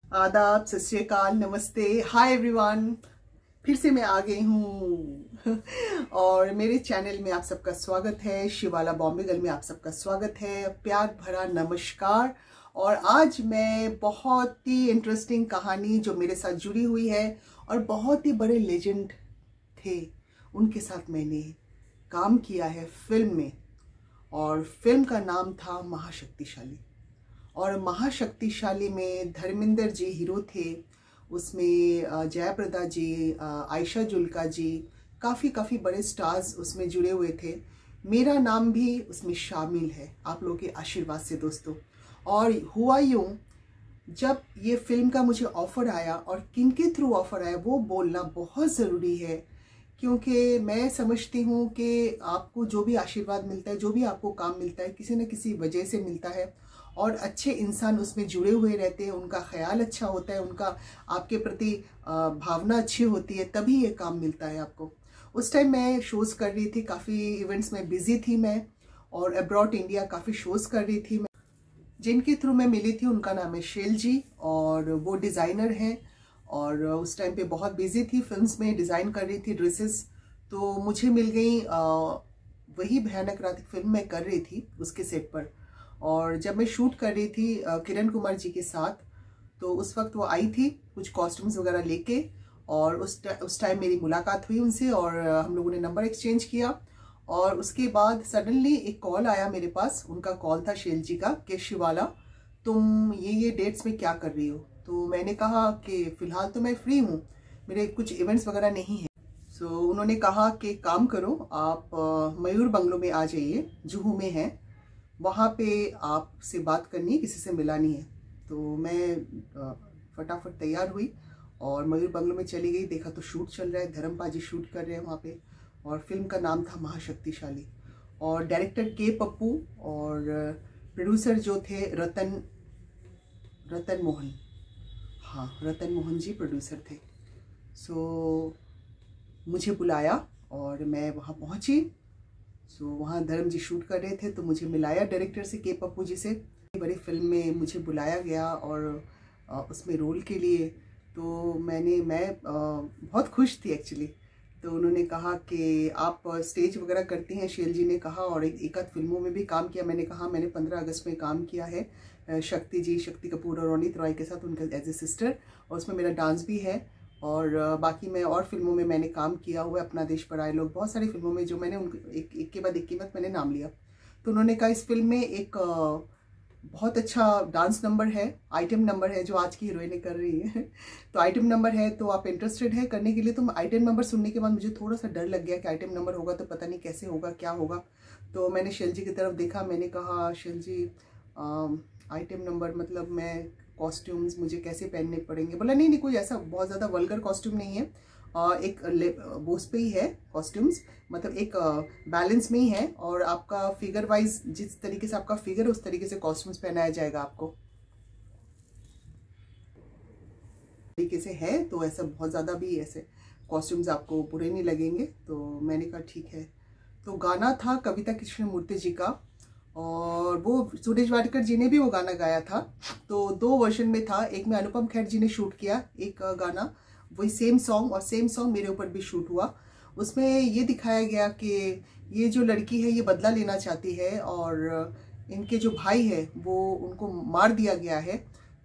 आदाब, सत श्री अकाल, नमस्ते, हाय एवरीवन। फिर से मैं आ गई हूँ और मेरे चैनल में आप सबका स्वागत है। शिवाला बॉम्बे गर्ल में आप सबका स्वागत है, प्यार भरा नमस्कार। और आज मैं बहुत ही इंटरेस्टिंग कहानी जो मेरे साथ जुड़ी हुई है और बहुत ही बड़े लेजेंड थे, उनके साथ मैंने काम किया है फिल्म में। और फिल्म का नाम था महाशक्तिशाली। और महाशक्तिशाली में धर्मेंद्र जी हीरो थे, उसमें जयाप्रदा जी, आयशा जुल्का जी, काफ़ी बड़े स्टार्स उसमें जुड़े हुए थे। मेरा नाम भी उसमें शामिल है, आप लोगों के आशीर्वाद से दोस्तों। और हुआ यूँ, जब ये फिल्म का मुझे ऑफ़र आया और किन के थ्रू ऑफ़र आया वो बोलना बहुत ज़रूरी है, क्योंकि मैं समझती हूँ कि आपको जो भी आशीर्वाद मिलता है, जो भी आपको काम मिलता है, किसी न किसी वजह से मिलता है। और अच्छे इंसान उसमें जुड़े हुए रहते हैं, उनका ख्याल अच्छा होता है, उनका आपके प्रति भावना अच्छी होती है, तभी ये काम मिलता है आपको। उस टाइम मैं शोज़ कर रही थी, काफ़ी इवेंट्स में बिजी थी मैं, और अब्रॉड इंडिया काफ़ी शोज़ कर रही थी मैं। जिनके थ्रू मैं मिली थी उनका नाम है शेल जी, और वो डिज़ाइनर हैं। और उस टाइम पे बहुत बिजी थी, फिल्म्स में डिज़ाइन कर रही थी ड्रेसेस। तो मुझे मिल गई वही भयानक रात फिल्म मैं कर रही थी उसके सेट पर। और जब मैं शूट कर रही थी किरण कुमार जी के साथ, तो उस वक्त वो आई थी कुछ कॉस्ट्यूम्स वगैरह लेके। और उस टाइम मेरी मुलाकात हुई उनसे और हम लोगों ने नंबर एक्सचेंज किया। और उसके बाद सडनली एक कॉल आया मेरे पास, उनका कॉल था शेल जी का, कि शिवाला तुम ये डेट्स में क्या कर रही हो। तो मैंने कहा कि फ़िलहाल तो मैं फ्री हूँ, मेरे कुछ इवेंट्स वगैरह नहीं हैं। सो उन्होंने कहा कि काम करो, आप मयूर बंगलो में आ जाइए, जुहू में है, वहाँ पे आपसे बात करनी है, किसी से मिलानी है। तो मैं फटाफट तैयार हुई और मयूर बंगलो में चली गई। देखा तो शूट चल रहा है, धर्मपाल जी शूट कर रहे हैं वहाँ पे। और फिल्म का नाम था महाशक्तिशाली। और डायरेक्टर के पप्पू और प्रोड्यूसर जो थे रतन मोहन, हाँ रतन मोहन जी प्रोड्यूसर थे। सो मुझे बुलाया और मैं वहाँ पहुँची। सो वहाँ धर्म जी शूट कर रहे थे, तो मुझे मिलाया डायरेक्टर से, के पप्पू जी से। बड़ी फिल्म में मुझे बुलाया गया और उसमें रोल के लिए। तो मैं बहुत खुश थी एक्चुअली। तो उन्होंने कहा कि आप स्टेज वगैरह करती हैं, शेल जी ने कहा, और एक आध फिल्मों में भी काम किया। मैंने कहा मैंने 15 अगस्त में काम किया है शक्ति कपूर और रोनित रॉय के साथ, उनका एज ए सिस्टर, और उसमें मेरा डांस भी है। और बाकी मैं और फिल्मों में मैंने काम किया हुआ है, अपना देश पर आए लोग, बहुत सारी फिल्मों में जो मैंने उनको एक के बाद एक कीमत मैंने नाम लिया। तो उन्होंने कहा इस फिल्म में एक बहुत अच्छा डांस नंबर है, आइटम नंबर है, जो आज की हीरोइनें कर रही है। तो आइटम नंबर है, तो आप इंटरेस्टेड है करने के लिए। तो आइटम नंबर सुनने के बाद मुझे थोड़ा सा डर लग गया कि आइटम नंबर होगा तो पता नहीं कैसे होगा, क्या होगा। तो मैंने शेल जी की तरफ देखा, मैंने कहा शेल जी आइटम नंबर मतलब मैं कॉस्ट्यूम्स मुझे कैसे पहनने पड़ेंगे। बोला नहीं नहीं, कोई ऐसा बहुत ज़्यादा वल्गर कॉस्ट्यूम नहीं है, एक बोस पे ही है कॉस्ट्यूम्स, मतलब एक बैलेंस में ही है। और आपका फिगर वाइज, जिस तरीके से आपका फिगर है उस तरीके से कॉस्ट्यूम्स पहनाया जाएगा आपको, तरीके से है। तो ऐसा बहुत ज़्यादा भी ऐसे कॉस्ट्यूम्स आपको बुरे नहीं लगेंगे। तो मैंने कहा ठीक है। तो गाना था कविता कृष्णमूर्ति जी का, और वो सुरेश वाडकर जी ने भी वो गाना गाया था। तो 2 वर्जन में था, एक में अनुपम खेर जी ने शूट किया एक गाना, वही सेम सॉन्ग, और सेम सॉन्ग मेरे ऊपर भी शूट हुआ। उसमें ये दिखाया गया कि ये जो लड़की है ये बदला लेना चाहती है, और इनके जो भाई है वो उनको मार दिया गया है।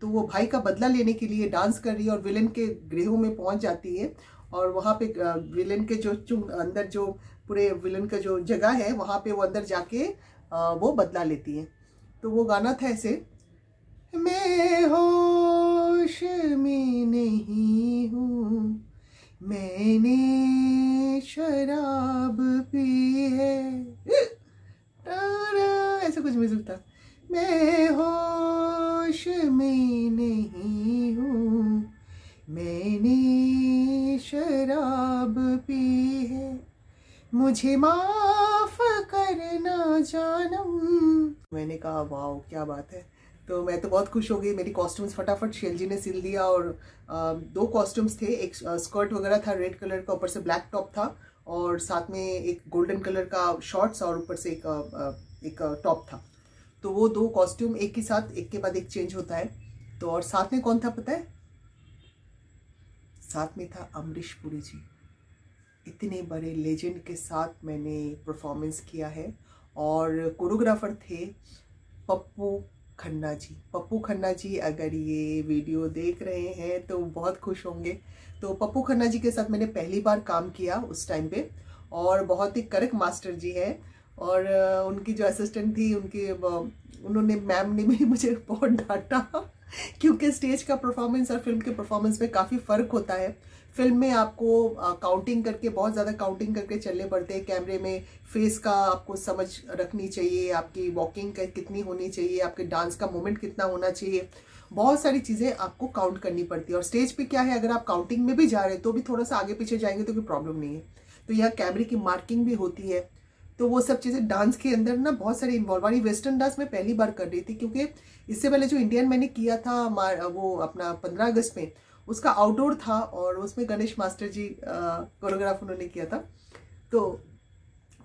तो वो भाई का बदला लेने के लिए डांस कर रही है और विलेन के गृहों में पहुंच जाती है। और वहाँ पे विलेन के जो अंदर जो पूरे विलेन का जो जगह है वहाँ पे वो अंदर जाके वो बदला लेती है। तो वो गाना था ऐसे, मैं होश में नहीं हूँ, मैंने शराब पी है, ऐसा कुछ म्यूजिक था। मैं होश में नहीं हूँ, मैंने शराब पी है, मुझे माफ करना जानम। मैंने कहा वाह क्या बात है। तो मैं तो बहुत खुश हो गई। मेरी कॉस्ट्यूम्स फटाफट शेल जी ने सिल दिया। और 2 कॉस्ट्यूम्स थे, एक स्कर्ट वगैरह था रेड कलर का, ऊपर से ब्लैक टॉप था, और साथ में एक गोल्डन कलर का शॉर्ट्स, और ऊपर से एक टॉप था। तो वो 2 कॉस्ट्यूम एक के साथ एक के बाद एक चेंज होता है। तो और साथ में कौन था पता है? साथ में था अमरीश पुरी जी। इतने बड़े लेजेंड के साथ मैंने परफॉर्मेंस किया है। और कोरियोग्राफर थे पप्पू खन्ना जी। पप्पू खन्ना जी अगर ये वीडियो देख रहे हैं तो बहुत खुश होंगे। तो पप्पू खन्ना जी के साथ मैंने पहली बार काम किया उस टाइम पे, और बहुत ही कड़क मास्टर जी है। और उनकी जो असिस्टेंट थी उन्होंने मैम ने भी मुझे बहुत डांटा क्योंकि स्टेज का परफॉर्मेंस और फिल्म के परफॉर्मेंस में काफ़ी फ़र्क होता है। फिल्म में आपको काउंटिंग करके, बहुत ज़्यादा काउंटिंग करके चलने पड़ते हैं। कैमरे में फेस का आपको समझ रखनी चाहिए, आपकी वॉकिंग कितनी होनी चाहिए, आपके डांस का मोमेंट कितना होना चाहिए, बहुत सारी चीज़ें आपको काउंट करनी पड़ती है। और स्टेज पे क्या है, अगर आप काउंटिंग में भी जा रहे हैं तो भी थोड़ा सा आगे पीछे जाएंगे तो कोई प्रॉब्लम नहीं है। तो यहाँ कैमरे की मार्किंग भी होती है। तो वो सब चीज़ें डांस के अंदर ना बहुत सारी इन्वॉल्व। वाली वेस्टर्न डांस में पहली बार कर रही थी, क्योंकि इससे पहले जो इंडियन मैंने किया था वो अपना 15 अगस्त में, उसका आउटडोर था और उसमें गणेश मास्टर जी कोरियोग्राफ उन्होंने किया था। तो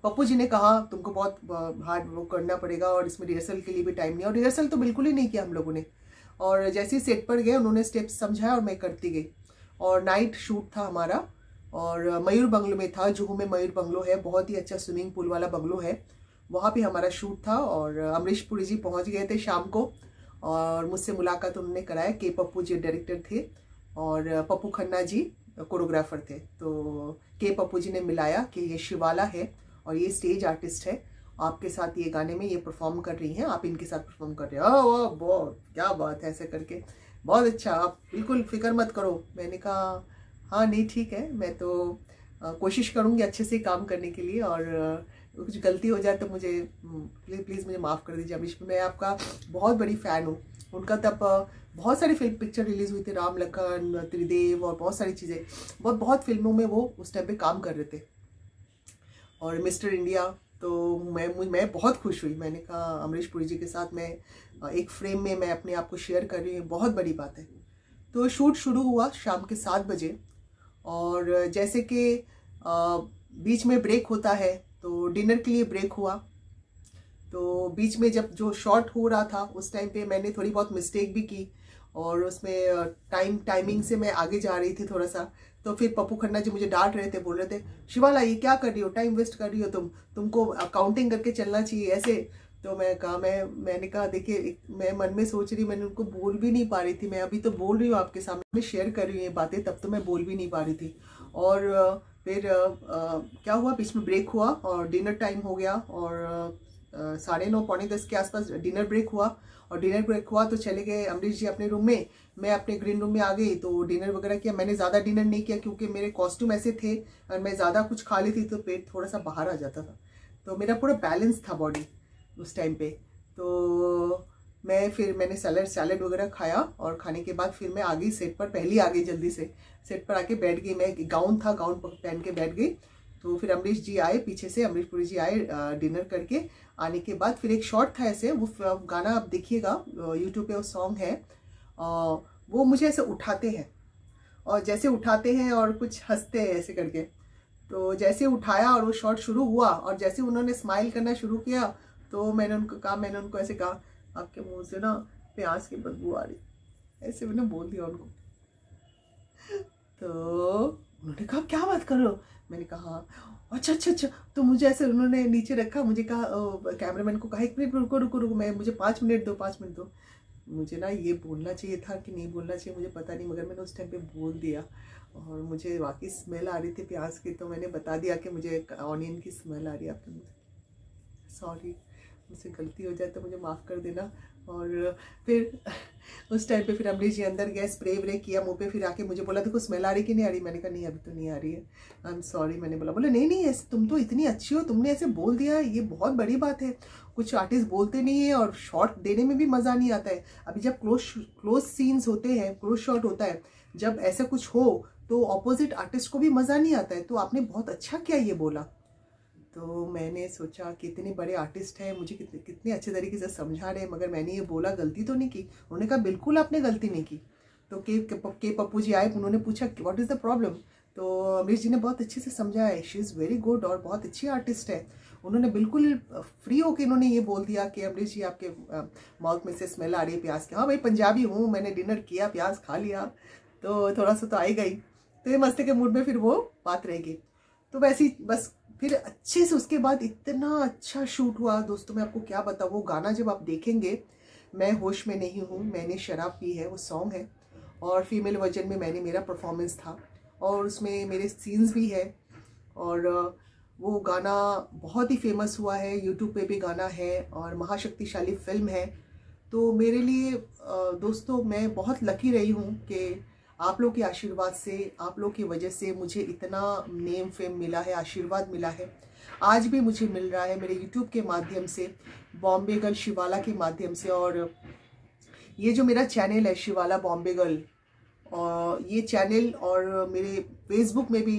पप्पू जी ने कहा तुमको बहुत हार्ड वर्क करना पड़ेगा और इसमें रिहर्सल के लिए भी टाइम नहीं। और रिहर्सल तो बिल्कुल ही नहीं किया हम लोगों ने। और जैसे ही सेट पर गए उन्होंने स्टेप्स समझाया और मैं करती गई। और नाइट शूट था हमारा और मयूर बंगलो में था। जुहू में मयूर बंगलो है, बहुत ही अच्छा स्विमिंग पूल वाला बंगलो है, वहाँ पे हमारा शूट था। और अमरीश पुरी जी पहुँच गए थे शाम को और मुझसे मुलाकात उन्होंने कराया। के पप्पू जी डायरेक्टर थे और पप्पू खन्ना जी कोरियोग्राफर थे। तो के पप्पू जी ने मिलाया कि ये शिवाला है और ये स्टेज आर्टिस्ट है, आपके साथ ये गाने में ये परफॉर्म कर रही हैं, आप इनके साथ परफॉर्म कर रहे हो। ओह बहुत क्या बात है, ऐसे करके बहुत अच्छा, आप बिल्कुल फिक्र मत करो। मैंने कहा हाँ नहीं ठीक है, मैं तो कोशिश करूँगी अच्छे से काम करने के लिए। और कुछ गलती हो जाए तो मुझे प्लीज़ मुझे माफ़ कर दीजिए अमरीश। मैं आपका बहुत बड़ी फ़ैन हूँ। उनका तब बहुत सारी फिल्म पिक्चर रिलीज़ हुई थी, राम लखन, त्रिदेव और बहुत सारी चीज़ें, बहुत फिल्मों में वो उस टाइम पे काम कर रहे थे। और मिस्टर इंडिया, तो मैं बहुत खुश हुई। मैंने कहा अमरीश पुरी जी के साथ मैं एक फ्रेम में मैं अपने आप को शेयर कर रही हूँ, बहुत बड़ी बात है। तो शूट शुरू हुआ शाम के 7 बजे और जैसे कि बीच में ब्रेक होता है तो डिनर के लिए ब्रेक हुआ। तो बीच में जब जो शॉट हो रहा था उस टाइम पे मैंने थोड़ी बहुत मिस्टेक भी की और उसमें टाइमिंग से मैं आगे जा रही थी थोड़ा सा। तो फिर पप्पू खन्ना जी मुझे डांट रहे थे, बोल रहे थे शिवाला ये क्या कर रही हो, टाइम वेस्ट कर रही हो तुमको काउंटिंग करके चलना चाहिए ऐसे। तो मैंने कहा देखिए, मैं मन में सोच रही, मैंने उनको बोल भी नहीं पा रही थी। मैं अभी तो बोल रही हूँ आपके सामने, शेयर कर रही हूँ ये बातें, तब तो मैं बोल भी नहीं पा रही थी। और फिर क्या हुआ, बीच में ब्रेक हुआ और डिनर टाइम हो गया और 9:30 पौने 10 के आसपास डिनर ब्रेक हुआ। और डिनर ब्रेक हुआ तो चले गए अमरीश जी अपने रूम में, मैं अपने ग्रीन रूम में आ गई। तो डिनर वगैरह किया, मैंने ज़्यादा डिनर नहीं किया क्योंकि मेरे कॉस्ट्यूम ऐसे थे और मैं ज़्यादा कुछ खा ली थी तो पेट थोड़ा सा बाहर आ जाता था। तो मेरा पूरा बैलेंस था बॉडी उस टाइम पे। तो मैंने सैलड वगैरह खाया और खाने के बाद फिर मैं आ गई सेट पर, पहली आ गई जल्दी से सेट पर आके बैठ गई। मैं गाउन पहन के बैठ गई। तो फिर अमरीश जी आए पीछे से, अमरीश पुरी जी आए डिनर करके। आने के बाद फिर एक शॉट था ऐसे, वो गाना आप देखिएगा यूट्यूब पे, वो सॉन्ग है, वो मुझे ऐसे उठाते हैं और जैसे उठाते हैं और कुछ हंसते हैं ऐसे करके। तो जैसे उठाया और वो शॉट शुरू हुआ और जैसे उन्होंने स्माइल करना शुरू किया तो मैंने उनको ऐसे कहा आपके मुंह से ना प्याज की बदबू आ रही, ऐसे मैंने बोल दिया उनको। तो उन्होंने कहा क्या बात कर रहे हो, मैंने कहा अच्छा। तो मुझे ऐसे उन्होंने नीचे रखा, मुझे कहा कैमरामैन को कहा 1 मिनट रुको मैं, मुझे 5 मिनट दो। मुझे ना ये बोलना चाहिए था कि नहीं बोलना चाहिए मुझे पता नहीं, मगर मैंने उस टाइम पे बोल दिया। और मुझे वाकई स्मेल आ रही थी प्याज की, तो मैंने बता दिया कि मुझे ऑनियन की स्मेल आ रही है आपके मुँह से। सॉरी, मुझसे गलती हो जाए तो मुझे माफ़ कर देना। और फिर उस टाइम पे फिर अमरीश जी अंदर गए, स्प्रे व्रे किया मुंह पे, फिर आके मुझे बोला देखो स्मेल आ रही कि नहीं आ रही। मैंने कहा नहीं अभी तो नहीं आ रही है, आई एम सॉरी। मैंने बोला नहीं ऐसे तुम तो इतनी अच्छी हो, तुमने ऐसे बोल दिया, ये बहुत बड़ी बात है। कुछ आर्टिस्ट बोलते नहीं है और शॉट देने में भी मज़ा नहीं आता है। अभी जब क्लोज सीन्स होते हैं, क्लोज शॉट होता है, जब ऐसा कुछ हो तो ऑपोजिट आर्टिस्ट को भी मज़ा नहीं आता है। तो आपने बहुत अच्छा किया ये बोला। तो मैंने सोचा कि इतने बड़े आर्टिस्ट हैं, मुझे कितने अच्छे तरीके से समझा रहे हैं, मगर मैंने ये बोला गलती तो नहीं की। उन्होंने कहा बिल्कुल आपने गलती नहीं की। तो के पप्पू जी आए, उन्होंने पूछा व्हाट इज़ द प्रॉब्लम। तो अमरीश जी ने बहुत अच्छे से समझाया है, शी इज़ वेरी गुड और बहुत अच्छी आर्टिस्ट है। उन्होंने बिल्कुल फ्री होकर इन्होंने ये बोल दिया कि अमरीश जी आपके माउथ में से स्मेल आ रही है प्याज की। हाँ भाई, पंजाबी हूँ, मैंने डिनर किया, प्याज खा लिया, तो थोड़ा सा तो आएगा ही। तो ये मस्ती के मूड में फिर वो बात रहेगी। तो वैसे ही बस फिर अच्छे से उसके बाद इतना अच्छा शूट हुआ दोस्तों, मैं आपको क्या बताऊँ। वो गाना जब आप देखेंगे, मैं होश में नहीं हूँ, मैंने शराब पी है, वो सॉन्ग है, और फीमेल वर्जन में मेरा परफॉर्मेंस था, और उसमें मेरे सीन्स भी है, और वो गाना बहुत ही फेमस हुआ है, यूट्यूब पे भी गाना है, और महाशक्तिशाली फिल्म है। तो मेरे लिए दोस्तों मैं बहुत लकी रही हूँ कि आप लोग के आशीर्वाद से, आप लोग की वजह से मुझे इतना नेम फेम मिला है, आशीर्वाद मिला है, आज भी मुझे मिल रहा है मेरे यूट्यूब के माध्यम से, बॉम्बे गर्ल शिवाला के माध्यम से। और ये जो मेरा चैनल है शिवाला बॉम्बे गर्ल, और ये चैनल और मेरे फेसबुक में भी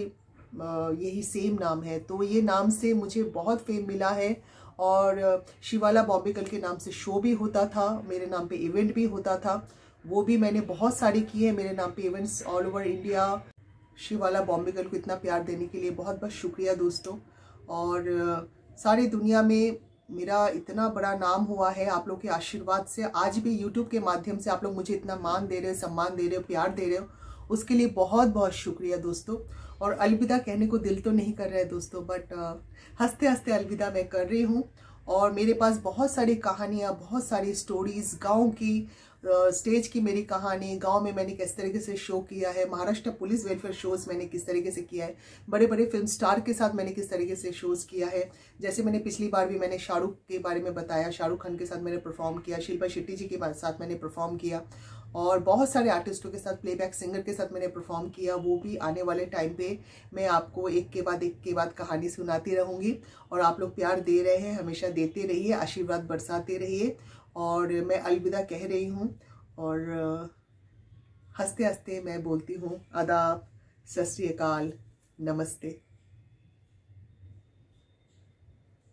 यही सेम नाम है, तो ये नाम से मुझे बहुत फेम मिला है। और शिवाला बॉम्बे गर्ल के नाम से शो भी होता था, मेरे नाम पे इवेंट भी होता था, वो भी मैंने बहुत सारे किए हैं, मेरे नाम पे इवेंट्स ऑल ओवर इंडिया। शिवाला बॉम्बे गर्ल को इतना प्यार देने के लिए बहुत बहुत शुक्रिया दोस्तों। और सारी दुनिया में मेरा इतना बड़ा नाम हुआ है आप लोग के आशीर्वाद से। आज भी यूट्यूब के माध्यम से आप लोग मुझे इतना मान दे रहे हो, सम्मान दे रहे हो, प्यार दे रहे हो, उसके लिए बहुत बहुत शुक्रिया दोस्तों। और अलविदा कहने को दिल तो नहीं कर रहा है दोस्तों, बट हंसते हंसते अलविदा मैं कर रही हूँ। और मेरे पास बहुत सारी कहानियाँ, बहुत सारी स्टोरीज, गाँव की, स्टेज की मेरी कहानी, गांव में मैंने किस तरीके से शो किया है, महाराष्ट्र पुलिस वेलफेयर शोज मैंने किस तरीके से किया है, बड़े बड़े फिल्म स्टार के साथ मैंने किस तरीके से शोज किया है। जैसे मैंने पिछली बार भी मैंने शाहरुख के बारे में बताया, शाहरुख खान के साथ मैंने परफॉर्म किया, शिल्पा शेट्टी जी के साथ मैंने परफॉर्म किया, और बहुत सारे आर्टिस्टों के साथ, प्लेबैक सिंगर के साथ मैंने परफॉर्म किया। वो भी आने वाले टाइम पे मैं आपको एक के बाद कहानी सुनाती रहूँगी। और आप लोग प्यार दे रहे हैं, हमेशा देते रहिए, आशीर्वाद बरसाते रहिए। और मैं अलविदा कह रही हूँ, और हंसते हंसते मैं बोलती हूँ आदाब, सत श्री अकाल, नमस्ते।